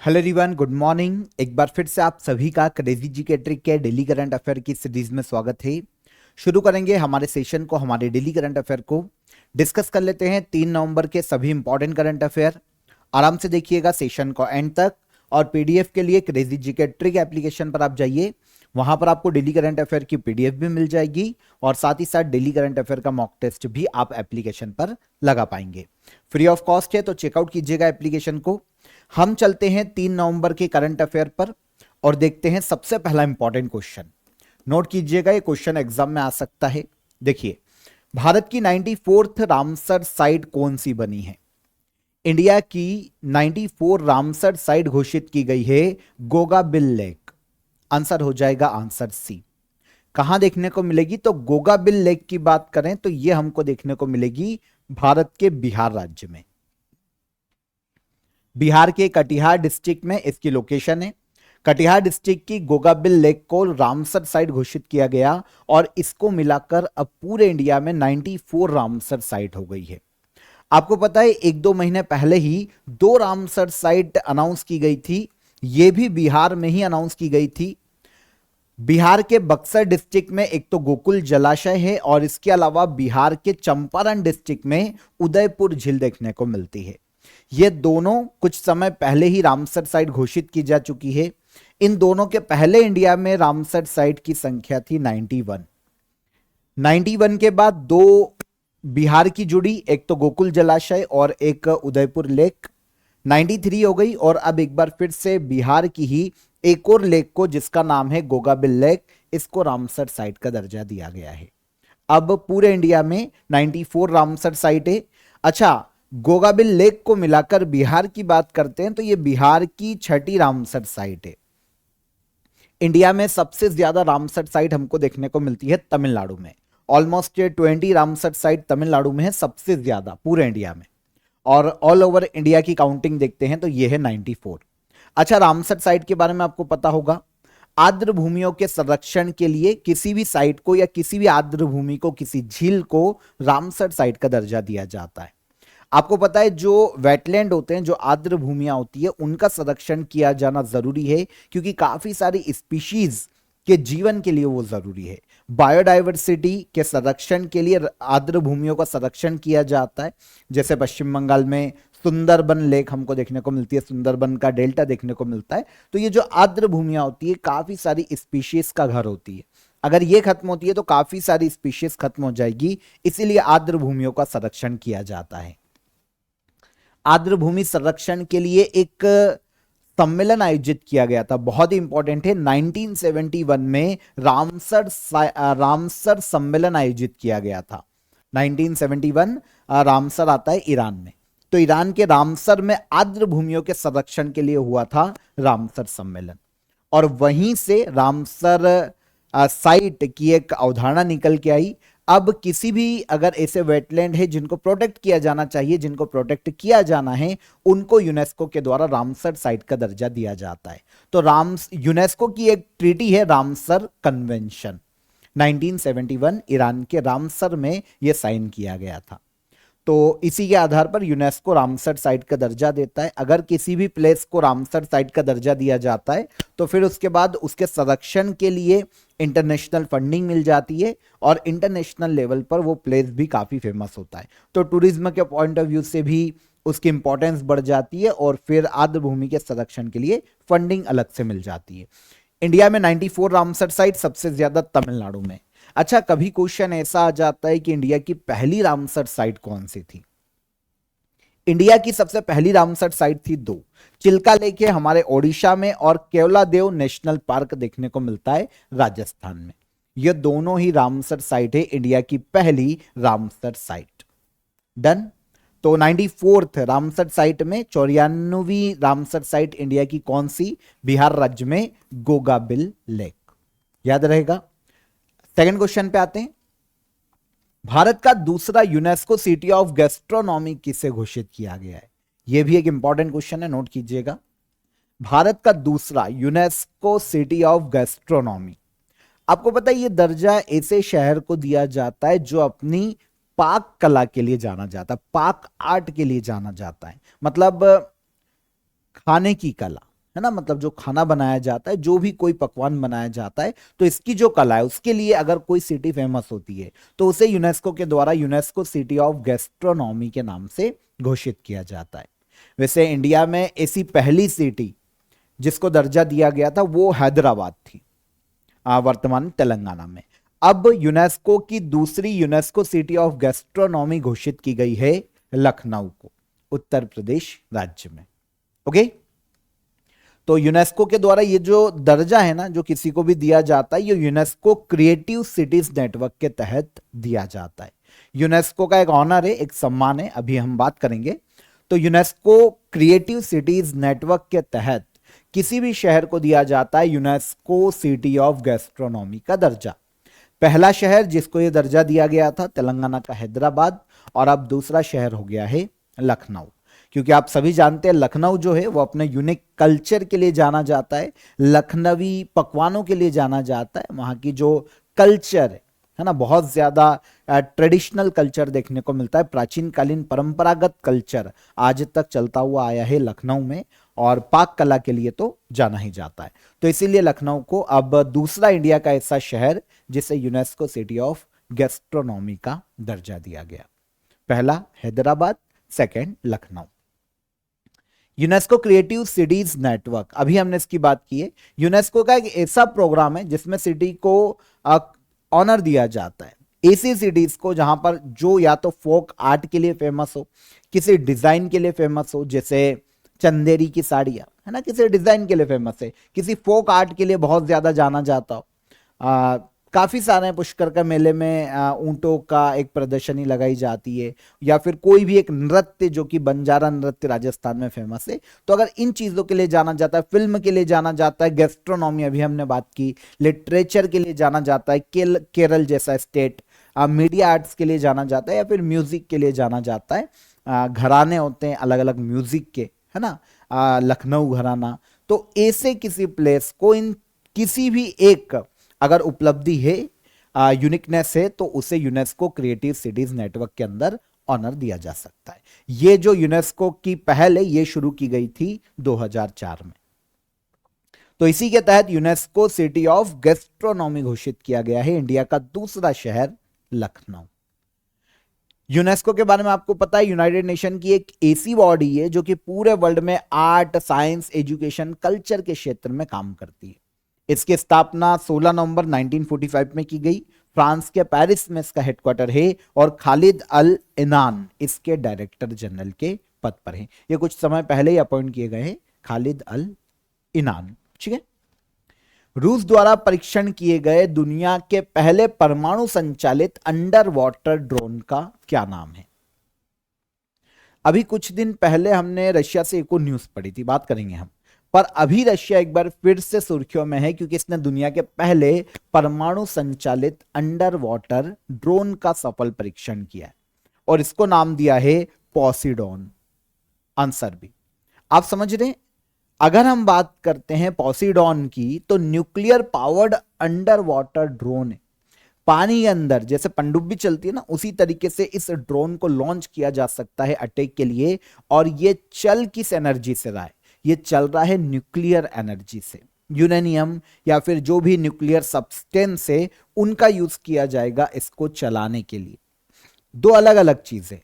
Hello everyone, good morning. एक बार फिर से आप सभी का क्रेजी जी के ट्रिक के डेली करंट अफेयर की सीरीज में स्वागत है। शुरू करेंगे हमारे सेशन को, हमारे डेली करंट अफेयर को। डिस्कस कर लेते हैं 3 नवंबर के सभी इंपॉर्टेंट करंट अफेयर। आराम से देखिएगा सेशन को एंड तक। और पीडीएफ के लिए क्रेजी जी के ट्रिक एप्लीकेशन पर आप जाइए, वहां पर आपको डेली करंट अफेयर की पीडीएफ भी मिल जाएगी और साथ ही साथ डेली करंट अफेयर का मॉक टेस्ट भी आप एप्लीकेशन पर लगा पाएंगे। फ्री ऑफ कॉस्ट है, तो चेकआउट कीजिएगा एप्लीकेशन को। हम चलते हैं 3 नवंबर के करंट अफेयर पर और देखते हैं सबसे पहला इंपॉर्टेंट क्वेश्चन। नोट कीजिएगा, ये क्वेश्चन एग्जाम में आ सकता है। देखिए, भारत की 94th रामसर साइट कौन सी बनी है? इंडिया की 94 रामसर साइट घोषित की गई है गोगाबिल लेक। आंसर हो जाएगा आंसर सी। कहां देखने को मिलेगी? तो गोगाबिल लेक की बात करें तो यह हमको देखने को मिलेगी भारत के बिहार राज्य में। बिहार के कटिहार डिस्ट्रिक्ट में इसकी लोकेशन है। कटिहार डिस्ट्रिक्ट की गोगाबिल लेक को रामसर साइट घोषित किया गया और इसको मिलाकर अब पूरे इंडिया में 94 रामसर साइट हो गई है। आपको पता है 1-2 महीने पहले ही 2 रामसर साइट अनाउंस की गई थी, ये भी बिहार में ही अनाउंस की गई थी। बिहार के बक्सर डिस्ट्रिक्ट में एक तो गोकुल जलाशय है और इसके अलावा बिहार के चंपारण डिस्ट्रिक्ट में उदयपुर झील देखने को मिलती है। ये दोनों कुछ समय पहले ही रामसर साइट घोषित की जा चुकी है। इन दोनों के पहले इंडिया में रामसर साइट की संख्या थी 91। 91 के बाद 2 बिहार की जुड़ी, एक तो गोकुल जलाशय और एक उदयपुर लेक। 93 हो गई और अब एक बार फिर से बिहार की ही एक और लेक को, जिसका नाम है गोगाबिल लेक, इसको रामसर साइट का दर्जा दिया गया है। अब पूरे इंडिया में 94 रामसर साइट है। अच्छा, गोगाबिल लेक को मिलाकर बिहार की बात करते हैं तो यह बिहार की 6ठी रामसर साइट है। इंडिया में सबसे ज्यादा रामसर साइट हमको देखने को मिलती है तमिलनाडु में। ऑलमोस्ट 20 रामसर साइट तमिलनाडु में है सबसे ज्यादा पूरे इंडिया में। और ऑल ओवर इंडिया की काउंटिंग देखते हैं तो यह है 94। अच्छा, रामसर साइट के बारे में आपको पता होगा, आर्द्र भूमियों के संरक्षण के लिए किसी भी साइट को या किसी भी आर्द्र भूमि को, किसी झील को रामसर साइट का दर्जा दिया जाता है। आपको पता है जो वेटलैंड होते हैं, जो आर्द्र भूमियां होती है, उनका संरक्षण किया जाना जरूरी है क्योंकि काफी सारी स्पीशीज के जीवन के लिए वो जरूरी है। बायोडायवर्सिटी के संरक्षण के लिए आर्द्र भूमियों का संरक्षण किया जाता है। जैसे पश्चिम बंगाल में सुंदरबन लेक हमको देखने को मिलती है, सुंदरबन का डेल्टा देखने को मिलता है। तो ये जो आर्द्र भूमियां होती है, काफी सारी स्पीशीज का घर होती है। अगर ये खत्म होती है तो काफी सारी स्पीशीज खत्म हो जाएगी, इसीलिए आर्द्र भूमियों का संरक्षण किया जाता है। आर्द्र भूमि संरक्षण के लिए एक सम्मेलन आयोजित किया गया था, बहुत ही इंपॉर्टेंट है। 1971 में रामसर सम्मेलन आयोजित किया गया था। 1971 रामसर आता है ईरान में, तो ईरान के रामसर में आर्द्र भूमियों के संरक्षण के लिए हुआ था रामसर सम्मेलन। और वहीं से रामसर साइट की एक अवधारणा निकल के आई। अब किसी भी अगर ऐसे वेटलैंड है जिनको प्रोटेक्ट किया जाना चाहिए, जिनको प्रोटेक्ट किया जाना है, उनको यूनेस्को के द्वारा रामसर साइट का दर्जा दिया जाता है। तो यूनेस्को की एक ट्रीटी है रामसर कन्वेंशन, 1971 ईरान के रामसर में यह साइन किया गया था। तो इसी के आधार पर यूनेस्को रामसर साइट का दर्जा देता है। अगर किसी भी प्लेस को रामसर साइट का दर्जा दिया जाता है तो फिर उसके बाद उसके संरक्षण के लिए इंटरनेशनल फंडिंग मिल जाती है और इंटरनेशनल लेवल पर वो प्लेस भी काफी फेमस होता है। तो टूरिज्म के पॉइंट ऑफ व्यू से भी उसकी इंपॉर्टेंस बढ़ जाती है और फिर आर्द्र भूमि के संरक्षण के लिए फंडिंग अलग से मिल जाती है। इंडिया में 94 रामसर साइट, सबसे ज्यादा तमिलनाडु में। अच्छा, कभी क्वेश्चन ऐसा आ जाता है कि इंडिया की पहली रामसर साइट कौन सी थी? इंडिया की सबसे पहली रामसर साइट थी 2। चिल्का लेक है हमारे ओडिशा में और केवलादेव नेशनल पार्क देखने को मिलता है राजस्थान में। ये दोनों ही रामसर साइट है इंडिया की पहली रामसर साइट। डन। तो 94th रामसर साइट में 94वीं रामसर साइट इंडिया की कौन सी? बिहार राज्य में गोगाबिल लेक, याद रहेगा। सेकंड क्वेश्चन पे आते हैं। भारत का दूसरा यूनेस्को सिटी ऑफ गैस्ट्रोनॉमी किसे घोषित किया गया है? यह भी एक इंपॉर्टेंट क्वेश्चन है, नोट कीजिएगा। भारत का दूसरा यूनेस्को सिटी ऑफ गैस्ट्रोनॉमी, आपको पता है यह दर्जा ऐसे शहर को दिया जाता है जो अपनी पाक कला के लिए जाना जाता है, पाक आर्ट के लिए जाना जाता है। मतलब खाने की कला, है ना, मतलब जो खाना बनाया जाता है, जो भी कोई पकवान बनाया जाता है, तो इसकी जो कला है उसके लिए अगर कोई सिटी फेमस होती है तो उसे यूनेस्को के द्वारा यूनेस्को सिटी ऑफ गैस्ट्रोनॉमी के नाम से घोषित किया जाता है। वैसे इंडिया में ऐसी पहली सिटी जिसको दर्जा दिया गया था वो हैदराबाद थी, वर्तमान तेलंगाना में। अब यूनेस्को की दूसरी यूनेस्को सिटी ऑफ गैस्ट्रोनॉमी घोषित की गई है लखनऊ को, उत्तर प्रदेश राज्य में। ओके, तो यूनेस्को के द्वारा ये जो दर्जा है ना, जो किसी को भी दिया जाता है, ये यूनेस्को क्रिएटिव सिटीज नेटवर्क के तहत दिया जाता है। यूनेस्को का एक ऑनर है, एक सम्मान है, अभी हम बात करेंगे। तो यूनेस्को क्रिएटिव सिटीज नेटवर्क के तहत किसी भी शहर को दिया जाता है यूनेस्को सिटी ऑफ गैस्ट्रोनॉमी का दर्जा। पहला शहर जिसको यह दर्जा दिया गया था तेलंगाना का हैदराबाद, और अब दूसरा शहर हो गया है लखनऊ। क्योंकि आप सभी जानते हैं लखनऊ जो है वो अपने यूनिक कल्चर के लिए जाना जाता है, लखनवी पकवानों के लिए जाना जाता है। वहां की जो कल्चर है ना, बहुत ज्यादा ट्रेडिशनल कल्चर देखने को मिलता है, प्राचीन कालीन परंपरागत कल्चर आज तक चलता हुआ आया है लखनऊ में, और पाक कला के लिए तो जाना ही जाता है। तो इसीलिए लखनऊ को अब दूसरा इंडिया का ऐसा शहर जिसे यूनेस्को सिटी ऑफ गैस्ट्रोनॉमी का दर्जा दिया गया। पहला Hyderabad, second Lucknow. UNESCO creative cities network, अभी हमने इसकी बात की है। यूनेस्को का एक ऐसा प्रोग्राम है जिसमें सिटी को ऑनर दिया जाता है, ऐसी सिटीज को जहां पर जो या तो फोक आर्ट के लिए फेमस हो, किसी डिजाइन के लिए फेमस हो, जैसे चंदेरी की साड़ियां है ना, किसी डिजाइन के लिए फेमस है, किसी फोक आर्ट के लिए बहुत ज्यादा जाना जाता हो। काफी सारे पुष्कर का मेले में ऊंटों का एक प्रदर्शनी लगाई जाती है, या फिर कोई भी एक नृत्य जो कि बंजारा नृत्य राजस्थान में फेमस है। तो अगर इन चीजों के लिए जाना जाता है, फिल्म के लिए जाना जाता है, गैस्ट्रोनॉमी अभी हमने बात की, लिटरेचर के लिए जाना जाता है, केरल जैसा स्टेट, मीडिया आर्ट्स के लिए जाना जाता है, या फिर म्यूजिक के लिए जाना जाता है। घराने होते हैं अलग अलग म्यूजिक के, है ना, लखनऊ घराना। तो ऐसे किसी प्लेस को इन किसी भी एक अगर उपलब्धि है, यूनिकनेस है, तो उसे यूनेस्को क्रिएटिव सिटीज नेटवर्क के अंदर ऑनर दिया जा सकता है। ये जो यूनेस्को की पहल है ये शुरू की गई थी 2004 में। तो इसी के तहत यूनेस्को सिटी ऑफ गैस्ट्रोनॉमी घोषित किया गया है इंडिया का दूसरा शहर लखनऊ। यूनेस्को के बारे में आपको पता है, यूनाइटेड नेशन की एक ऐसी बॉडी है जो कि पूरे वर्ल्ड में आर्ट, साइंस, एजुकेशन, कल्चर के क्षेत्र में काम करती है। इसकी स्थापना 16 नवंबर 1945 में की गई। फ्रांस के पेरिस में इसका हेडक्वार्टर है, और खालिद अल इनान इसके डायरेक्टर जनरल के पद पर हैं। ये कुछ समय पहले ही अपॉइंट किए गए हैं, खालिद अल इनान। ठीक है। रूस द्वारा परीक्षण किए गए दुनिया के पहले परमाणु संचालित अंडर वाटर ड्रोन का क्या नाम है? अभी कुछ दिन पहले हमने रशिया से एक और न्यूज पढ़ी थी, बात करेंगे हम, पर अभी रशिया एक बार फिर से सुर्खियों में है क्योंकि इसने दुनिया के पहले परमाणु संचालित अंडर वाटर ड्रोन का सफल परीक्षण किया है, और इसको नाम दिया है पॉसीडॉन। आंसर भी आप समझ रहे हैं। अगर हम बात करते हैं पॉसीडॉन की, तो nuclear powered under water drone है। पानी के अंदर जैसे पनडुब्बी चलती है ना, उसी तरीके से इस ड्रोन को लॉन्च किया जा सकता है अटैक के लिए। और ये चल किस एनर्जी से रहा है? ये चल रहा है न्यूक्लियर एनर्जी से। यूरेनियम या फिर जो भी न्यूक्लियर सब्सटेंस है उनका यूज किया जाएगा इसको चलाने के लिए। दो अलग अलग चीजें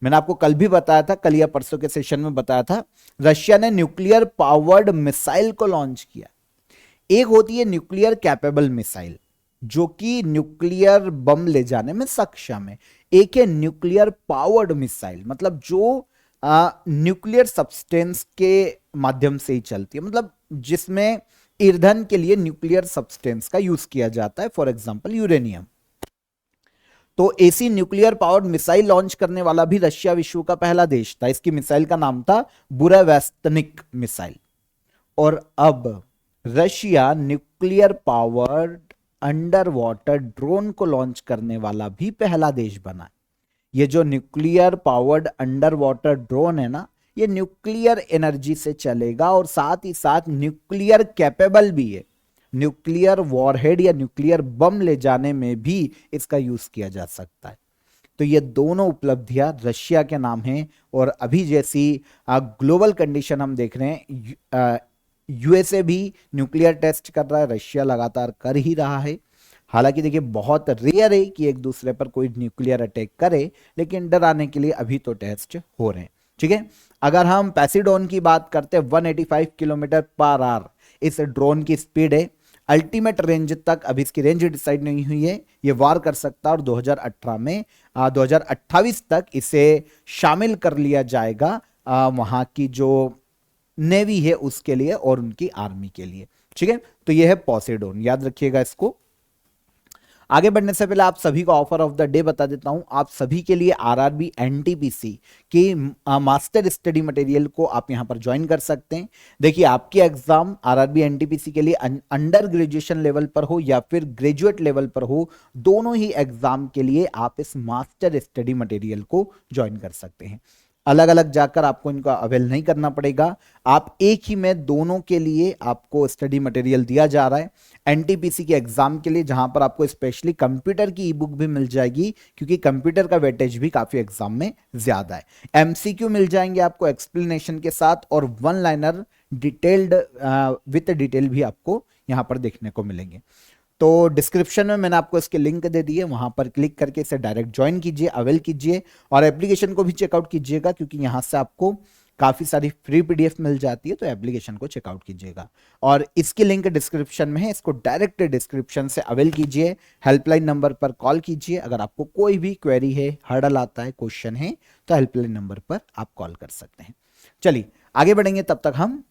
मैंने आपको कल भी बताया था, कल या परसों के सेशन में बताया था। रशिया ने न्यूक्लियर पावर्ड मिसाइल को लॉन्च किया। एक होती है न्यूक्लियर कैपेबल मिसाइल जो कि न्यूक्लियर बम ले जाने में सक्षम है। एक है न्यूक्लियर पावर्ड मिसाइल, मतलब जो न्यूक्लियर सब्सटेंस के माध्यम से ही चलती है, मतलब जिसमें ईंधन के लिए न्यूक्लियर सब्सटेंस का यूज किया जाता है, फॉर एग्जांपल यूरेनियम। तो ऐसी न्यूक्लियर पावर्ड मिसाइल लॉन्च करने वाला भी रशिया विश्व का पहला देश था। इसकी मिसाइल का नाम था बुरावेस्तनिक मिसाइल। और अब Russia nuclear powered under water drone को लॉन्च करने वाला भी पहला देश बना है। ये जो nuclear powered under water drone है ना, ये न्यूक्लियर एनर्जी से चलेगा और साथ ही साथ न्यूक्लियर कैपेबल भी है। न्यूक्लियर वॉरहेड या न्यूक्लियर बम ले जाने में भी इसका यूज किया जा सकता है। तो ये दोनों उपलब्धियां रशिया के नाम हैं। और अभी जैसी ग्लोबल कंडीशन हम देख रहे हैं, यूएसए भी न्यूक्लियर टेस्ट कर रहा है, रशिया लगातार कर ही रहा है। हालांकि देखिए बहुत रेयर है कि एक दूसरे पर कोई न्यूक्लियर अटैक करे, लेकिन डराने के लिए अभी तो टेस्ट हो रहे हैं। ठीक है, अगर हम पैसिडोन की बात करते हैं 185 किलोमीटर पर आवर इस ड्रोन की स्पीड है। अल्टीमेट रेंज तक अभी इसकी रेंज डिसाइड नहीं हुई है, ये वार कर सकता है और 2018 में 2028 तक इसे शामिल कर लिया जाएगा वहां की जो नेवी है उसके लिए और उनकी आर्मी के लिए। ठीक है, तो ये है पॉसेडोन, याद रखिएगा इसको। आगे बढ़ने से पहले आप सभी को ऑफर ऑफ द डे बता देता हूं। आप सभी के लिए आरआरबी एनटीपीसी की मास्टर स्टडी मटेरियल को आप यहां पर ज्वाइन कर सकते हैं। देखिए आपकी एग्जाम आरआरबी एनटीपीसी के लिए अंडर ग्रेजुएशन लेवल पर हो या फिर ग्रेजुएट लेवल पर हो, दोनों ही एग्जाम के लिए आप इस मास्टर स्टडी मटेरियल को ज्वाइन कर सकते हैं। अलग अलग जाकर आपको इनका अवेल नहीं करना पड़ेगा, आप एक ही में दोनों के लिए आपको स्टडी मटेरियल दिया जा रहा है। एनटीपीसी के एग्जाम के लिए जहां पर आपको स्पेशली कंप्यूटर की ई बुक भी मिल जाएगी, क्योंकि कंप्यूटर का वेटेज भी काफी एग्जाम में ज्यादा है। एमसीक्यू मिल जाएंगे आपको एक्सप्लेनेशन के साथ, और one liner detailed with detail भी आपको यहां पर देखने को मिलेंगे। तो डिस्क्रिप्शन में मैंने आपको इसके लिंक दे दिए, वहां पर क्लिक करके इसे डायरेक्ट ज्वाइन कीजिए, अवेल कीजिए, और एप्लीकेशन को भी चेकआउट कीजिएगा, क्योंकि यहां से आपको काफी सारी फ्री पीडीएफ मिल जाती है, तो एप्लीकेशन को चेकआउट कीजिएगा। और इसकी लिंक डिस्क्रिप्शन में है, इसको डायरेक्ट डिस्क्रिप्शन से अवेल कीजिए। हेल्पलाइन नंबर पर कॉल कीजिए, अगर आपको कोई भी क्वेरी है, हर्डल आता है, क्वेश्चन है, तो हेल्पलाइन नंबर पर आप कॉल कर सकते हैं। चलिए आगे बढ़ेंगे, तब तक हम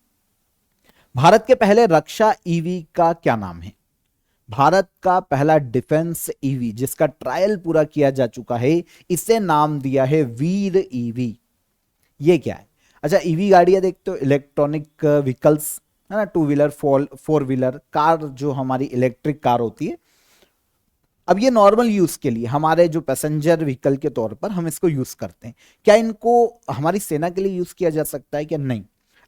भारत के पहले रक्षा ईवी का क्या नाम है? भारत का पहला डिफेंस ईवी जिसका ट्रायल पूरा किया जा चुका है, इसे नाम दिया है वीर ईवी। ये क्या है? अच्छा, ईवी गाड़ियां देखते हो, इलेक्ट्रॉनिक व्हीकल्स है ना, two wheeler, four wheeler, car जो हमारी इलेक्ट्रिक कार होती है। अब ये नॉर्मल यूज के लिए हमारे जो पैसेंजर व्हीकल के तौर पर हम इसको यूज करते हैं। क्या इनको हमारी सेना के लिए यूज किया जा सकता है क्या? नहीं।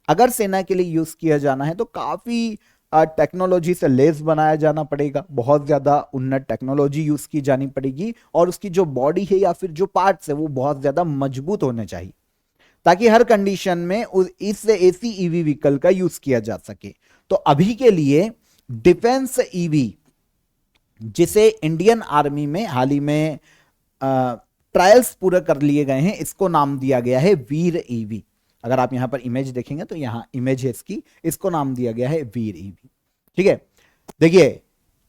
अगर सेना के लिए यूज किया जाना है तो काफी टेक्नोलॉजी से लेस बनाया जाना पड़ेगा, बहुत ज्यादा उन्नत टेक्नोलॉजी यूज की जानी पड़ेगी, और उसकी जो बॉडी है या फिर जो पार्ट्स है वो बहुत ज्यादा मजबूत होने चाहिए, ताकि हर कंडीशन में इस ऐसी ईवी व्हीकल का यूज किया जा सके। तो अभी के लिए डिफेंस ईवी, जिसे इंडियन आर्मी में हाल ही में ट्रायल्स पूरे कर लिए गए हैं, इसको नाम दिया गया है वीर ईवी। अगर आप यहां पर इमेज देखेंगे तो यहां इमेज है इसकी, इसको नाम दिया गया है वीर ईवी। ठीक है, देखिए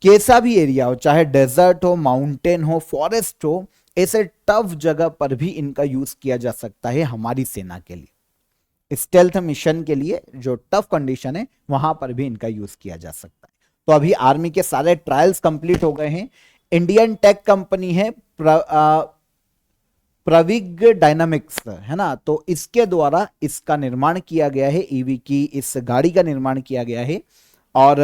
कैसा भी एरिया हो, चाहे डेजर्ट हो, माउंटेन हो, फॉरेस्ट हो, ऐसे टफ जगह पर भी इनका यूज किया जा सकता है हमारी सेना के लिए। स्टेल्थ मिशन के लिए जो टफ कंडीशन है वहां पर भी इनका यूज किया जा सकता है। तो अभी आर्मी के सारे ट्रायल्स कंप्लीट हो गए हैं। इंडियन टेक कंपनी है प्रविग डायनामिक्स, है ना, तो इसके द्वारा इसका निर्माण किया गया है, ईवी की इस गाड़ी का निर्माण किया गया है, और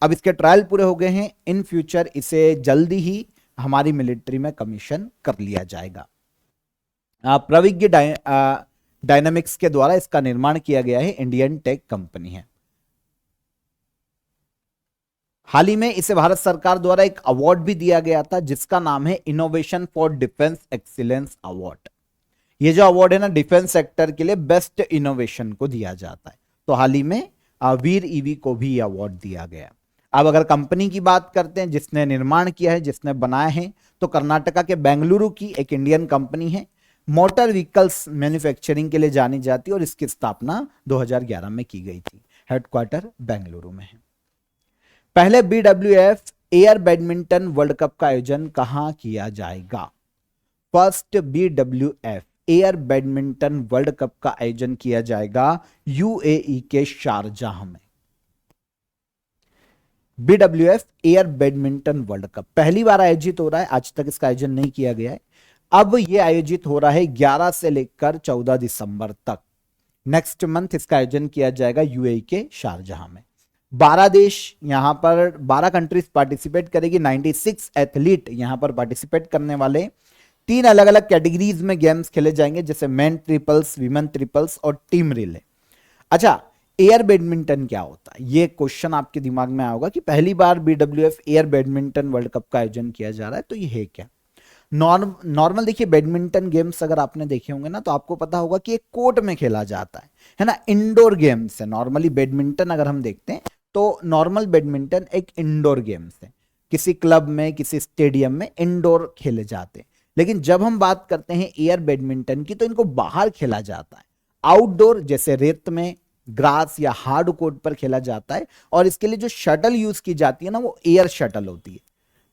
अब इसके ट्रायल पूरे हो गए हैं। इन फ्यूचर इसे जल्दी ही हमारी मिलिट्री में कमीशन कर लिया जाएगा। प्रविग डायनामिक्स के द्वारा इसका निर्माण किया गया है, इंडियन टेक कंपनी है। हाल ही में इसे भारत सरकार द्वारा एक अवार्ड भी दिया गया था, जिसका नाम है innovation for defence excellence award. ये जो अवार्ड है ना, डिफेंस सेक्टर के लिए बेस्ट इनोवेशन को दिया जाता है। तो हाल ही में वीर ईवी को भी अवार्ड दिया गया। अब अगर कंपनी की बात करते हैं जिसने निर्माण किया है, जिसने बनाया है, तो कर्नाटका के बेंगलुरु की एक इंडियन कंपनी है, मोटर व्हीकल्स मैन्युफैक्चरिंग के लिए जानी जाती है, और इसकी स्थापना 2011 में की गई थी। हेडक्वार्टर बेंगलुरु में है। पहले BWF air badminton world cup का आयोजन कहां किया जाएगा? First BWF air badminton world cup का आयोजन किया जाएगा UAE के शारजाह में। BWF air badminton world cup पहली बार आयोजित हो रहा है, आज तक इसका आयोजन नहीं किया गया है। अब यह आयोजित हो रहा है 11 से लेकर 14 दिसंबर तक। नेक्स्ट मंथ इसका आयोजन किया जाएगा UAE के शारजाह में। 12 देश यहां पर, 12 कंट्रीज पार्टिसिपेट करेगी, 96 एथलीट यहां पर पार्टिसिपेट करने वाले। 3 अलग अलग कैटेगरीज में गेम्स खेले जाएंगे, जैसे मेन ट्रिपल्स, विमेन ट्रिपल्स और टीम रिले। अच्छा, एयर बैडमिंटन क्या होता है? ये क्वेश्चन आपके दिमाग में आएगा कि पहली बार BWF air badminton world cup का आयोजन किया जा रहा है, तो ये है क्या? नॉर्मल देखिए बैडमिंटन गेम्स अगर आपने देखे होंगे ना तो आपको पता होगा कि एक कोर्ट में खेला जाता है ना, इंडोर गेम्स है। नॉर्मली बैडमिंटन अगर हम देखते हैं तो नॉर्मल बैडमिंटन एक इंडोर गेम्स है, किसी क्लब में किसी स्टेडियम में इंडोर खेले जाते हैं। लेकिन जब हम बात करते हैं एयर बैडमिंटन की तो इनको बाहर खेला जाता है, आउटडोर जैसे रेत में, ग्रास या हार्ड कोर्ट पर खेला जाता है। और इसके लिए जो शटल यूज की जाती है ना वो एयर शटल होती है।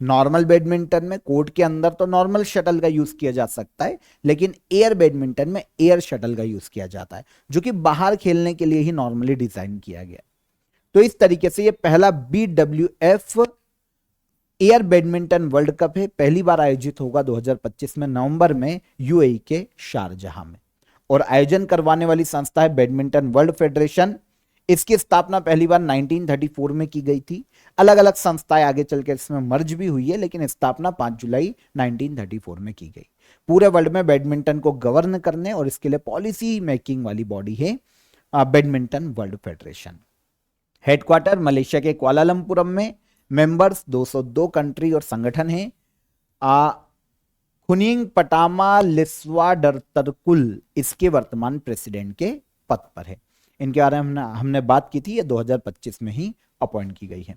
नॉर्मल बैडमिंटन में कोर्ट के अंदर तो नॉर्मल शटल का यूज किया जा सकता है, लेकिन एयर बैडमिंटन में एयर शटल का यूज किया जाता है, जो कि बाहर खेलने के लिए ही नॉर्मली डिजाइन किया गया। तो इस तरीके से ये पहला BWF air badminton world cup है, पहली बार आयोजित होगा 2025 में नवंबर में यूएई के शारजाह में। और आयोजन करवाने वाली संस्था है बैडमिंटन वर्ल्ड फेडरेशन। इसकी स्थापना पहली बार 1934 में की गई थी। अलग अलग संस्थाएं आगे चलकर इसमें मर्ज भी हुई है, लेकिन स्थापना 5 जुलाई 1934 में की गई। पूरे वर्ल्ड में बैडमिंटन को गवर्न करने और इसके लिए पॉलिसी मेकिंग वाली बॉडी है badminton world federation. Headquarter Malaysia के कुआलालंपुरम में। मेंबर्स 202 कंट्री और संगठन है। खुनिंग पटामा लिस्वाडरतरकुल इसके वर्तमान प्रेसिडेंट के पद पर है। इनके बारे में हमने बात की थी, ये 2025 में ही अपॉइंट की गई है।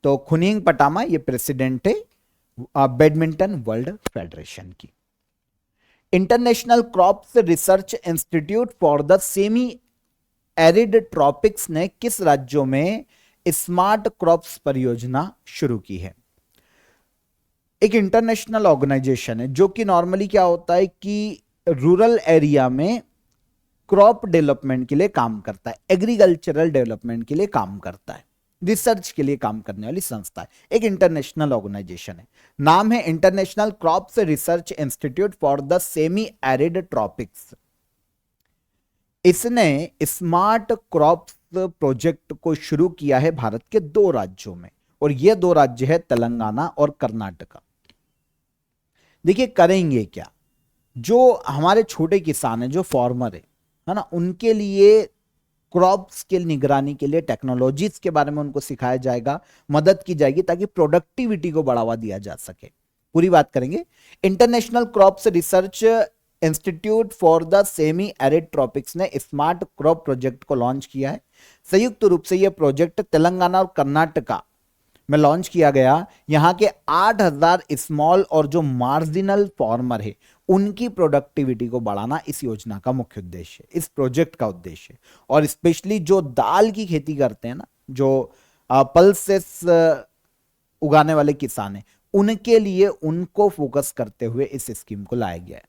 तो खुनिंग पटामा ये प्रेसिडेंट है बैडमिंटन वर्ल्ड फेडरेशन की। International crops research institute for the semi arid tropics ने किस राज्यों में स्मार्ट क्रॉप्स परियोजना शुरू की है? एक इंटरनेशनल ऑर्गेनाइजेशन है जो कि नॉर्मली क्या होता है कि रूरल एरिया में क्रॉप डेवलपमेंट के लिए काम करता है, एग्रीकल्चरल डेवलपमेंट के लिए काम करता है, रिसर्च के लिए काम करने वाली संस्था है, एक इंटरनेशनल ऑर्गेनाइजेशन है। नाम है international crops research institute for the semi arid tropics. इसने स्मार्ट क्रॉप्स प्रोजेक्ट को शुरू किया है भारत के 2 राज्यों में, और ये 2 राज्य है तेलंगाना और कर्नाटका। देखिए करेंगे क्या, जो हमारे छोटे किसान हैं, जो फार्मर है ना, उनके लिए क्रॉप्स के निगरानी के लिए टेक्नोलॉजीज के बारे में उनको सिखाया जाएगा, मदद की जाएगी ताकि प्रोडक्टिविटी को बढ़ावा दिया जा सके। पूरी बात करेंगे। International crops research institute for the semi arid tropics ने स्मार्ट क्रॉप प्रोजेक्ट को लॉन्च किया है। संयुक्त रूप से यह प्रोजेक्ट तेलंगाना और कर्नाटका में लॉन्च किया गया। यहां के 8000 स्मॉल और जो मार्जिनल फार्मर है उनकी प्रोडक्टिविटी को बढ़ाना इस योजना का मुख्य उद्देश्य है, इस प्रोजेक्ट का उद्देश्य है। और स्पेशली जो दाल की खेती करते हैं ना, जो पल्सेस उगाने वाले किसान हैं, उनके लिए उनको फोकस करते हुए इस स्कीम को लाया गया है।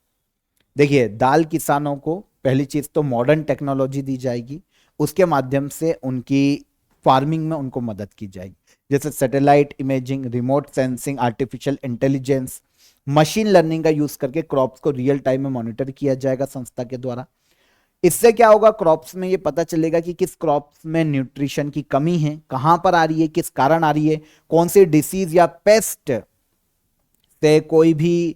देखिए दाल किसानों को पहली चीज तो मॉडर्न टेक्नोलॉजी दी जाएगी, उसके माध्यम से उनकी फार्मिंग में उनको मदद की जाएगी, जैसे satellite imaging, remote sensing, artificial intelligence, machine learning का यूज करके क्रॉप्स को रियल टाइम में मॉनिटर किया जाएगा संस्था के द्वारा। इससे क्या होगा, क्रॉप्स में ये पता चलेगा कि किस क्रॉप्स में न्यूट्रिशन की कमी है, कहां पर आ रही है, किस कारण आ रही है, कौन सी डिसीज या पेस्ट से कोई भी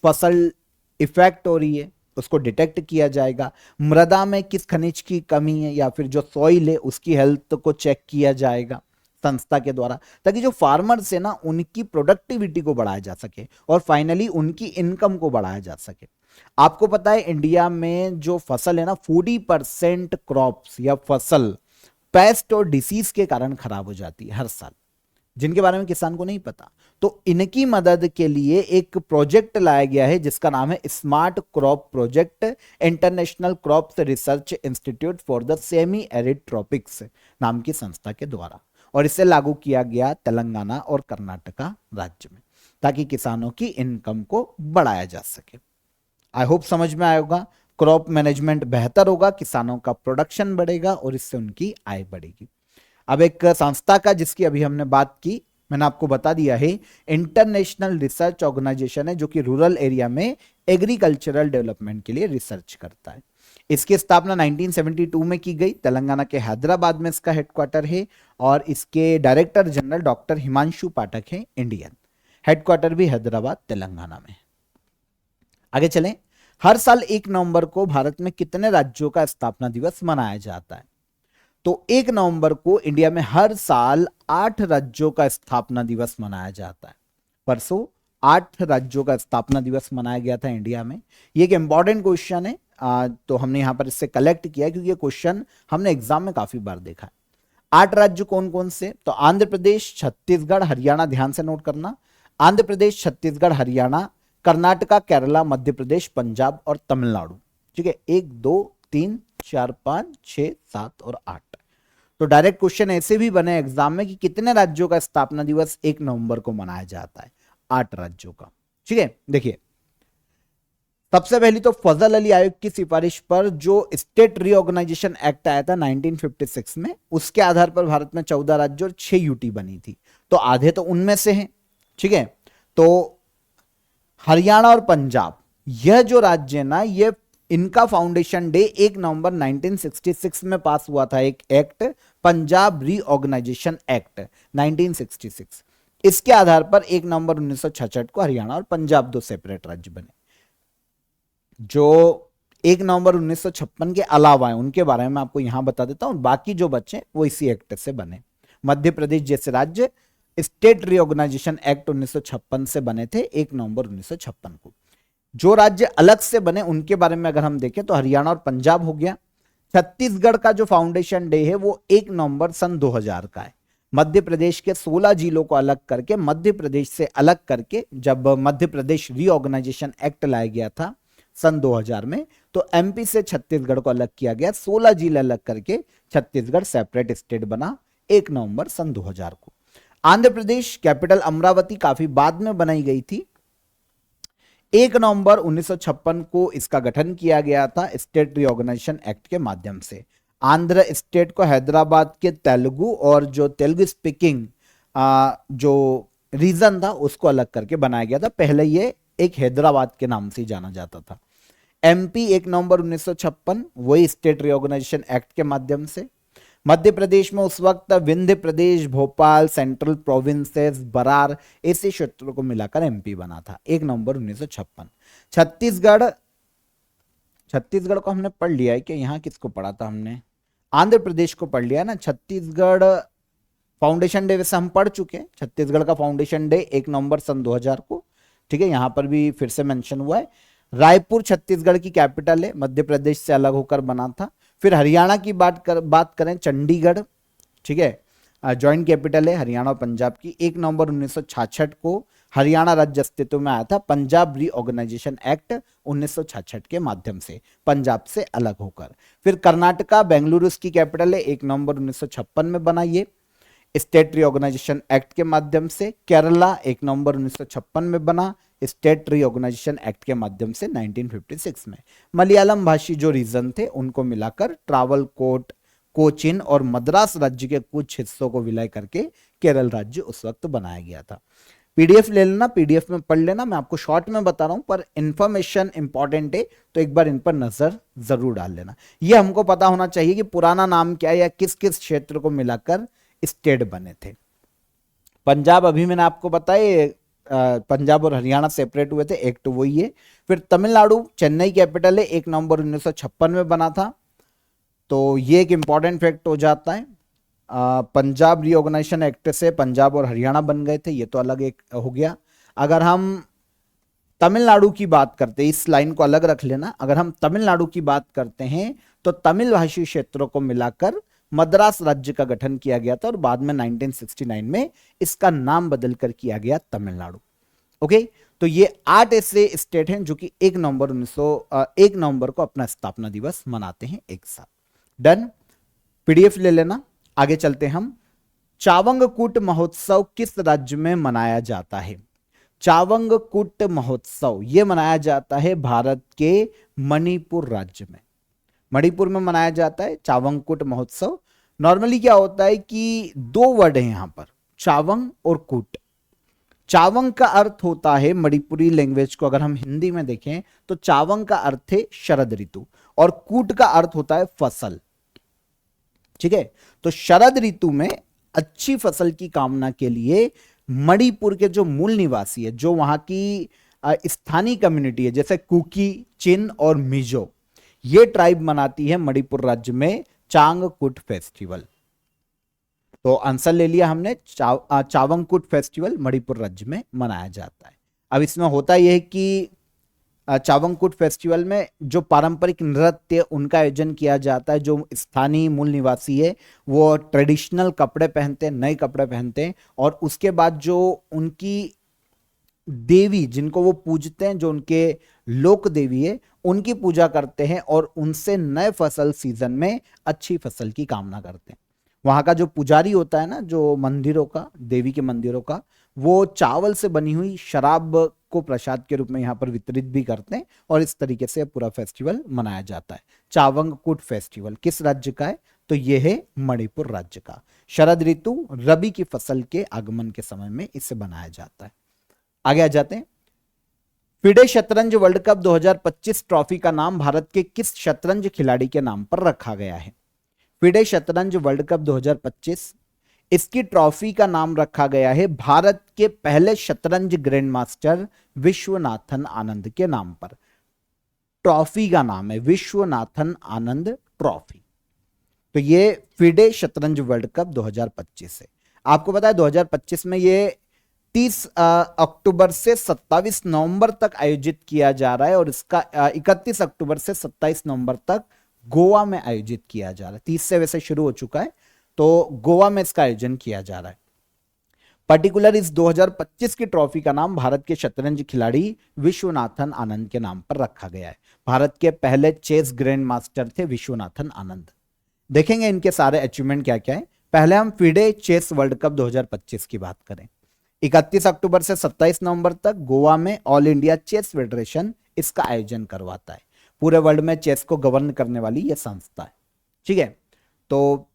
फसल इफेक्ट हो रही है, उसको डिटेक्ट किया जाएगा। मृदा में किस खनिज की कमी है या फिर जो सॉइल है उसकी हेल्थ को चेक किया जाएगा संस्था के द्वारा, ताकि जो फार्मर्स है ना उनकी प्रोडक्टिविटी को बढ़ाया जा सके और फाइनली उनकी इनकम को बढ़ाया जा सके। आपको पता है इंडिया में जो फसल है ना 40% क्रॉप्स या फसल पेस्ट और डिसीज के कारण खराब हो जाती है हर साल, जिनके बारे में किसान को नहीं पता। तो इनकी मदद के लिए एक प्रोजेक्ट लाया गया है जिसका नाम है smart crop project, international crops research institute for the semi arid tropics नाम की संस्था के द्वारा, और इसे लागू किया गया तेलंगाना और कर्नाटका राज्य में, ताकि किसानों की इनकम को बढ़ाया जा सके। आई होप समझ में आएगा। क्रॉप मैनेजमेंट बेहतर होगा, किसानों का प्रोडक्शन बढ़ेगा और इससे उनकी आय बढ़ेगी। अब एक संस्था का जिसकी अभी हमने बात की, मैंने आपको बता दिया है, इंटरनेशनल रिसर्च ऑर्गेनाइजेशन है जो कि रूरल एरिया में एग्रीकल्चरल डेवलपमेंट के लिए रिसर्च करता है। इसकी स्थापना 1972 में की गई, तेलंगाना के हैदराबाद में इसका हेडक्वार्टर है और इसके डायरेक्टर जनरल डॉक्टर हिमांशु पाठक हैं, इंडियन। हेडक्वार्टर भी हैदराबाद तेलंगाना में। आगे चलें। हर साल 1 नवंबर को भारत में कितने राज्यों का स्थापना दिवस मनाया जाता है? तो 1 नवंबर को इंडिया में हर साल 8 राज्यों का स्थापना दिवस मनाया जाता है। परसों 8 राज्यों का स्थापना दिवस मनाया गया था इंडिया में? ये एक इंपॉर्टेंट क्वेश्चन है, तो हमने यहां पर इससे कलेक्ट किया क्योंकि ये क्वेश्चन हमने एग्जाम में काफी बार देखा है। 8 राज्य कौन कौन से? तो आंध्र प्रदेश, छत्तीसगढ़, हरियाणा, ध्यान से नोट करना, आंध्र प्रदेश, छत्तीसगढ़, हरियाणा, कर्नाटका, केरला, मध्य प्रदेश, पंजाब और तमिलनाडु। ठीक है, 1 2 3 4 5 6 7 और 8। तो डायरेक्ट क्वेश्चन ऐसे भी बने एग्जाम में कि कितने राज्यों का स्थापना दिवस 1 नवंबर को मनाया जाता है? 8 राज्यों का। ठीक है, देखिए सबसे पहली तो फजल अली आयोग की सिफारिश पर जो स्टेट रीऑर्गेनाइजेशन एक्ट आया था 1956 में, उसके आधार पर भारत में 14 राज्य और 6 यूटी बनी थी। तो आधे तो उनमें से हैं। ठीक है, तो हरियाणा और पंजाब, यह जो राज्य है ना, ये इनका फाउंडेशन डे 1 नवंबर 1966 में पास हुआ था, एक एक्ट, पंजाब रीऑर्गेनाइजेशन एक्ट 1966। इसके आधार पर 1 नवंबर 1966 को हरियाणा और पंजाब दो सेपरेट राज्य बने। जो 1 नवंबर 1956 के अलावा है उनके बारे में आपको यहां बता देता हूं, बाकी जो बच्चे वो इसी एक्ट से बने। मध्य प्रदेश जैसे राज्य स्टेट रीऑर्गेनाइजेशन एक्ट 1956 से बने थे 1 नवंबर 1956 को। जो राज्य अलग से बने उनके बारे में अगर हम देखें तो हरियाणा और पंजाब हो गया। छत्तीसगढ़ का जो फाउंडेशन डे है वो 1 नवंबर सन 2000 का है। मध्य प्रदेश के 16 जिलों को अलग करके, मध्य प्रदेश से अलग करके, जब मध्य प्रदेश रीऑर्गेनाइजेशन एक्ट लाया गया था सन 2000 में, तो एमपी से छत्तीसगढ़ को अलग किया गया, 16 जिले अलग करके छत्तीसगढ़ सेपरेट स्टेट बना 1 नवंबर सन 2000 को। आंध्र प्रदेश कैपिटल अमरावती काफी बाद में बनाई गई थी। 1 नवंबर 1956 को इसका गठन किया गया था स्टेट रीऑर्गेनाइजेशन एक्ट के माध्यम से। आंध्र स्टेट को हैदराबाद के तेलुगु और जो तेलुगु स्पीकिंग जो रीजन था उसको अलग करके बनाया गया था। पहले ये एक हैदराबाद के नाम से जाना जाता था। एमपी 1 नवंबर 1956 वही स्टेट रीऑर्गेनाइजेशन एक्ट के माध्यम से। मध्य प्रदेश में उस वक्त विंध्य प्रदेश, भोपाल, सेंट्रल प्रोविंसेस, बरार, ऐसे क्षेत्रों को मिलाकर एमपी बना था 1 नवंबर 1956। छत्तीसगढ़ को हमने पढ़ लिया है कि यहां किसको पढ़ा था हमने? आंध्र प्रदेश को पढ़ लिया ना। छत्तीसगढ़ फाउंडेशन डे वैसे हम पढ़ चुके हैं। छत्तीसगढ़ का फाउंडेशन डे 1 नवंबर सन 2000 को। ठीक है, यहां पर भी फिर से मेंशन हुआ है। रायपुर छत्तीसगढ़ की कैपिटल है, मध्य प्रदेश से अलग होकर बना था। फिर हरियाणा की बात करें, चंडीगढ़, ठीक है, जॉइंट कैपिटल है हरियाणा और पंजाब की। 1 नवंबर 1966 को हरियाणा राज्य अस्तित्व में आया था पंजाब रीऑर्गेनाइजेशन एक्ट 1966 के माध्यम से, पंजाब से अलग होकर। फिर कर्नाटका, बेंगलुरु की कैपिटल है, 1 नवंबर 1956 में बना ये स्टेट रीऑर्गेनाइजेशन एक्ट के माध्यम से। केरला 1 नवंबर 1956 में बना स्टेट रीऑर्गेनाइजेशन एक्ट के माध्यम से 1956 में। मलयालम भाषी जो रीजन थे उनको मिलाकर ट्रावलकोट, कोचिन और मद्रास राज्य के कुछ हिस्सों को विलय करके केरल राज्य उस वक्त बनाया गया था। पीडीएफ ले लेना, पीडीएफ में पढ़ लेना, मैं आपको शॉर्ट में बता रहा हूं पर इंफॉर्मेशन इंपॉर्टेंट है तो एक बार इन पर नजर जरूर डाल लेना। यह हमको पता होना चाहिए कि पुराना नाम क्या है या किस किस क्षेत्र को मिलाकर स्टेट बने थे। पंजाब अभी मैंने आपको बताया, पंजाब और हरियाणा सेपरेट हुए थे, एक्ट वही है। फिर तमिलनाडु, चेन्नई कैपिटल है, 1 नवंबर 1956 में बना था। तो ये एक इंपॉर्टेंट फैक्ट हो जाता है। पंजाब रीऑर्गेनाइजेशन एक्ट से पंजाब और हरियाणा बन गए थे, ये तो अलग एक हो गया। अगर हम तमिलनाडु की बात करते हैं, इस लाइन को अलग रख लेना, अगर हम तमिलनाडु की बात करते हैं तो तमिल भाषी क्षेत्रों को मिलाकर मद्रास राज्य का गठन किया गया था और बाद में 1969 में इसका नाम बदलकर किया गया तमिलनाडु। ओके, तो ये 8 ऐसे स्टेट हैं जो कि 1 नवंबर को अपना स्थापना दिवस मनाते हैं एक साथ। डन, पीडीएफ ले लेना। आगे चलते हम। चावंगकुट महोत्सव किस राज्य में मनाया जाता है? चावंगकुट महोत्सव ये मनाया जाता है भारत के मणिपुर राज्य में। मणिपुर में मनाया जाता है चावंगकुट महोत्सव। नॉर्मली क्या होता है कि 2 वर्ड है यहां पर, चावंग और कुट। चावंग का अर्थ होता है, मणिपुरी लैंग्वेज को अगर हम हिंदी में देखें तो चावंग का अर्थ है शरद ऋतु और कूट का अर्थ होता है फसल। ठीक है, तो शरद ऋतु में अच्छी फसल की कामना के लिए मणिपुर के जो मूल निवासी है, जो वहां की स्थानीय कम्युनिटी है, जैसे कुकी, चिन और मिजो, ये ट्राइब मनाती है मणिपुर राज्य में चांगकुट फेस्टिवल। तो आंसर ले लिया हमने, चावंगकुट फेस्टिवल मणिपुर राज्य में मनाया जाता है। अब इसमें होता यह है कि चावंगकुट फेस्टिवल में जो पारंपरिक नृत्य उनका आयोजन किया जाता है, जो स्थानीय मूल निवासी है वो ट्रेडिशनल कपड़े पहनते हैं, नए कपड़े पहनते हैं, और उसके बाद जो उनकी देवी जिनको वो पूजते हैं, जो उनके लोक देवी है, उनकी पूजा करते हैं और उनसे नए फसल सीजन में अच्छी फसल की कामना करते हैं। वहां का जो पुजारी होता है ना, जो मंदिरों का, देवी के मंदिरों का, वो चावल से बनी हुई शराब को प्रसाद के रूप में यहाँ पर वितरित भी करते हैं, और इस तरीके से पूरा फेस्टिवल मनाया जाता है। चावंगकुट फेस्टिवल किस राज्य का है? तो यह है मणिपुर राज्य का। शरद ऋतु, रबी की फसल के आगमन के समय में इसे बनाया जाता है। आगे आ जाते हैं। फिडे शतरंज वर्ल्ड कप 2025 ट्रॉफी का नाम भारत के किस शतरंज खिलाड़ी के नाम पर रखा गया है? फिडे शतरंज वर्ल्ड कप 2025, इसकी ट्रॉफी का नाम रखा गया है भारत के पहले शतरंज ग्रैंड मास्टर विश्वनाथन आनंद के नाम पर। ट्रॉफी का नाम है विश्वनाथन आनंद ट्रॉफी। तो ये फिडे शतरंज वर्ल्ड कप 2025 है। आपको पता है 2025 में ये 30 अक्टूबर से 27 नवंबर तक आयोजित किया जा रहा है, और इसका 31 अक्टूबर से 27 नवंबर तक गोवा में आयोजित किया जा रहा है। 30 से वैसे शुरू हो चुका है, तो गोवा में इसका आयोजन किया जा रहा है। पर्टिकुलर इस 2025 की ट्रॉफी का नाम भारत के शतरंज खिलाड़ी विश्वनाथन आनंद के नाम पर रखा गया है। भारत के पहले चेस ग्रैंड मास्टर थे विश्वनाथन आनंद। देखेंगे इनके सारे अचीवमेंट क्या क्या है। पहले हम फिडे चेस वर्ल्ड कप 2025 की बात करें। 31 अक्टूबर से 27 नवंबर तक गोवा में ऑल इंडिया चेस फेडरेशन इसका आयोजन करवाता है। पूरे वर्ल्ड में चेस को गवर्न करने वाली यह संस्था है। ठीक है, तो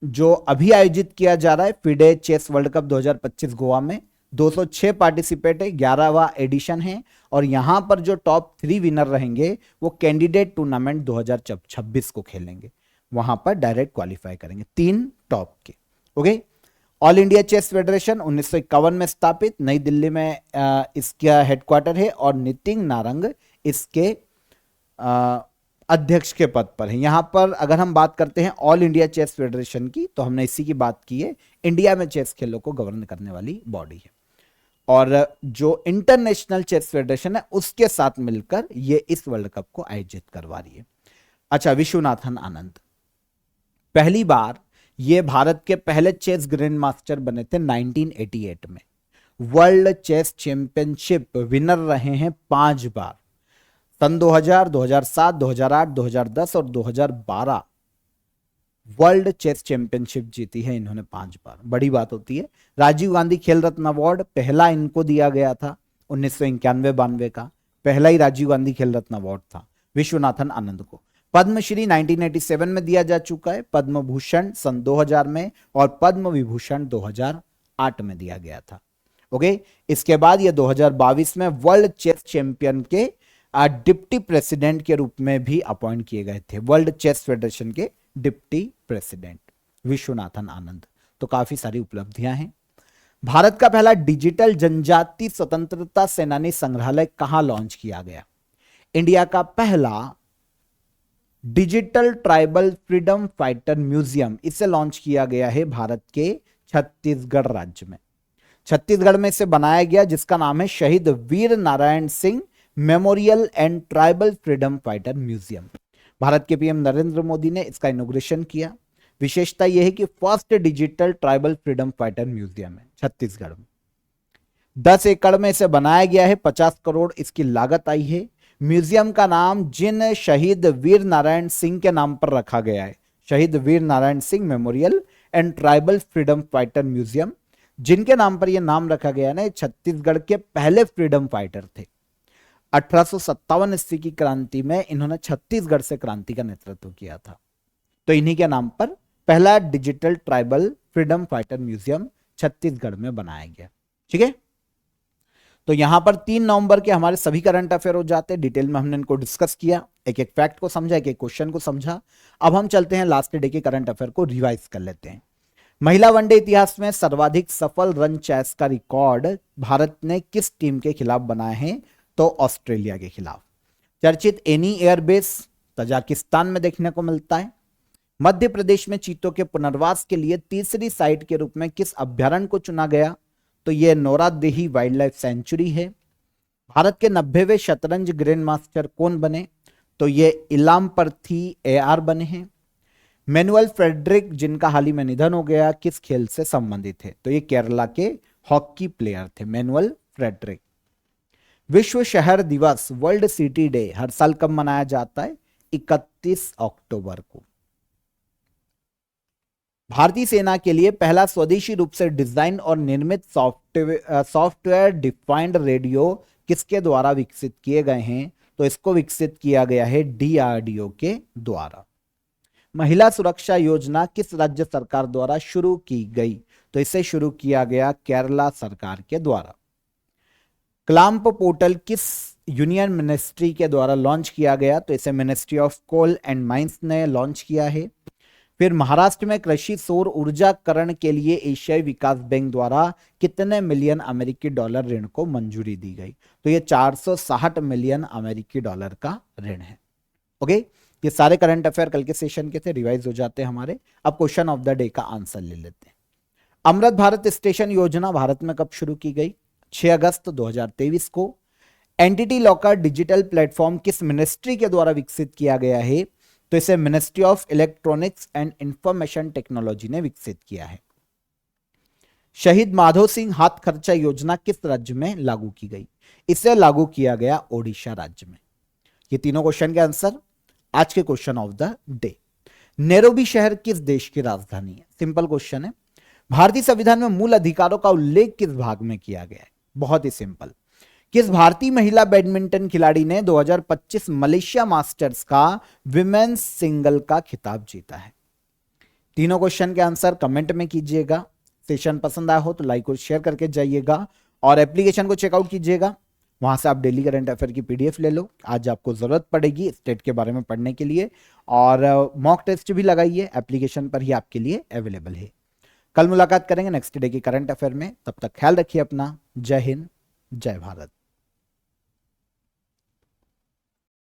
जो अभी आयोजित किया जा रहा है FIDE chess world cup 2025 Goa में, 206 पार्टिसिपेट है, 11वां एडिशन है, और यहां पर जो टॉप 3 विनर रहेंगे वो कैंडिडेट टूर्नामेंट 2026 को खेलेंगे। वहां पर डायरेक्ट क्वालिफाई करेंगे 3 टॉप के। Okay, all India chess federation 1951 में स्थापित, नई दिल्ली में इसका हेडक्वार्टर है, और नितिन नारंग इसके अध्यक्ष के पद पर है। यहां पर अगर हम बात करते हैं ऑल इंडिया चेस फेडरेशन की, तो हमने इसी की बात की है। इंडिया में चेस खेलों को गवर्न करने वाली बॉडी है, और जो इंटरनेशनल चेस फेडरेशन है उसके साथ मिलकर ये इस वर्ल्ड कप को आयोजित करवा रही है। अच्छा, विश्वनाथन आनंद पहली बार ये भारत के पहले चेस ग्रैंड मास्टर बने थे 1988 में। वर्ल्ड चेस चैंपियनशिप विनर रहे हैं 5 बार। सन 2000, 2007, 2008, 2010 और 2012 वर्ल्ड चेस चैंपियनशिप जीती है इन्होंने 5 बार। बड़ी बात होती है। राजीव गांधी खेल रत्न अवार्ड पहला इनको दिया गया था 1991-92 का, पहला ही राजीव गांधी खेल रत्न अवार्ड था विश्वनाथन आनंद को। पद्मश्री 1987 में दिया जा चुका है, पद्म भूषण सन 2000 में, और पद्म विभूषण 2008 में दिया गया था। ओके, इसके बाद ये 2022 में वर्ल्ड चेस चैंपियन के डिप्टी प्रेसिडेंट के रूप में भी अपॉइंट किए गए थे, वर्ल्ड चेस फेडरेशन के डिप्टी प्रेसिडेंट विश्वनाथन आनंद। तो काफी सारी उपलब्धियां हैं। भारत का पहला डिजिटल जनजाति स्वतंत्रता सेनानी संग्रहालय कहां लॉन्च किया गया? इंडिया का पहला digital tribal freedom fighter museum, इसे लॉन्च किया गया है भारत के छत्तीसगढ़ राज्य में। छत्तीसगढ़ में इसे बनाया गया, जिसका नाम है Shaheed Veer Narayan Singh memorial and tribal freedom fighter museum. Bharat के पीएम नरेंद्र मोदी ने इसका इनॉग्रेशन किया। विशेषता यह है कि first digital tribal freedom fighter museum है छत्तीसगढ़ में। 10 एकड़ में इसे बनाया गया है, 50 करोड़ इसकी लागत आई है। म्यूजियम का नाम जिन शहीद वीर नारायण सिंह के नाम पर रखा गया है, Shaheed Veer Narayan Singh memorial and tribal freedom fighter museum, जिनके नाम पर यह नाम रखा गया ना, छत्तीसगढ़ के पहले फ्रीडम फाइटर थे। 1857 ईस्वी की क्रांति में इन्होंने छत्तीसगढ़ से क्रांति का नेतृत्व किया था। तो इन्हीं के नाम पर पहला digital tribal freedom fighter museum Chhattisgarh में बनाया गया। ठीक है, तो यहां पर 3 नवंबर के हमारे सभी करंट अफेयर हो जाते हैं। डिटेल में हमने इनको डिस्कस किया, एक एक फैक्ट को समझा, एक एक क्वेश्चन को समझा। अब हम चलते हैं लास्ट डे के करंट अफेयर को रिवाइज कर लेते हैं। महिला वनडे इतिहास में सर्वाधिक सफल रन चेस का रिकॉर्ड भारत ने किस टीम के खिलाफ बनाए हैं? तो ऑस्ट्रेलिया के खिलाफ। चर्चित एनी एयरबेस तजाकिस्तान में देखने को मिलता है। मध्य प्रदेश में चीतों के पुनर्वास के लिए तीसरी साइट के रूप में किस अभ्यारण्य को चुना गया? तो ये नौरादेही वाइल्ड लाइफ सेंचुरी है। भारत के 90वें शतरंज ग्रैंड मास्टर कौन बने, तो ये इलामपर्थी AR बने हैं। मैनुअल फ्रेडरिक जिनका हाल ही में निधन हो गया, किस खेल से संबंधित है, तो ये केरला के हॉकी प्लेयर थे मैनुअल फ्रेडरिक। विश्व शहर दिवस वर्ल्ड सिटी डे हर साल कब मनाया जाता है, 31 अक्टूबर को। भारतीय सेना के लिए पहला स्वदेशी रूप से डिजाइन और निर्मित सॉफ्टवेयर डिफाइंड रेडियो किसके द्वारा विकसित किए गए हैं, तो इसको विकसित किया गया है DRDO के द्वारा। महिला सुरक्षा योजना किस राज्य सरकार द्वारा शुरू की गई, तो इसे शुरू किया गया केरला सरकार के द्वारा। क्लाम्प पोर्टल किस यूनियन मिनिस्ट्री के द्वारा लॉन्च किया गया, तो इसे ministry of coal and mines ने लॉन्च किया है। फिर महाराष्ट्र में कृषि सौर ऊर्जाकरण के लिए एशियाई विकास बैंक द्वारा कितने मिलियन अमेरिकी डॉलर ऋण को मंजूरी दी गई, तो ये 460 मिलियन अमेरिकी डॉलर का ऋण है। ओके, ये सारे करंट अफेयर कल के सेशन के थे, रिवाइज हो जाते हैं हमारे। अब क्वेश्चन ऑफ द डे का आंसर ले लेते हैं। अमृत भारत स्टेशन योजना भारत में कब शुरू की गई, 6 अगस्त 2023 को। एंटिटी लॉकर डिजिटल प्लेटफॉर्म किस मिनिस्ट्री के द्वारा विकसित किया गया है, तो इसे ministry of electronics and information technology ने विकसित किया है। शहीद माधो सिंह हाथ खर्चा योजना किस राज्य में लागू की गई, इसे लागू किया गया ओडिशा राज्य में। ये तीनों क्वेश्चन के आंसर आज के question of the day. Nairobi शहर किस देश की राजधानी है, सिंपल क्वेश्चन है। भारतीय संविधान में मूल अधिकारों का उल्लेख किस भाग में किया गया है, बहुत ही सिंपल। किस भारतीय महिला बैडमिंटन खिलाड़ी ने 2025 मलेशिया मास्टर्स का विमेन्स सिंगल का खिताब जीता है। तीनों क्वेश्चन के आंसर कमेंट में कीजिएगा। सेशन पसंद आया हो तो लाइक और शेयर करके जाइएगा और एप्लीकेशन को चेकआउट कीजिएगा, वहां से आप डेली करंट अफेयर की PDF ले लो। आज आपको जरूरत पड़ेगी स्टेट के बारे में पढ़ने के लिए, और मॉक टेस्ट भी लगाइए, एप्लीकेशन पर ही आपके लिए अवेलेबल है। कल मुलाकात करेंगे नेक्स्ट डे की करंट अफेयर में, तब तक ख्याल रखिए अपना। जय हिंद, जय भारत।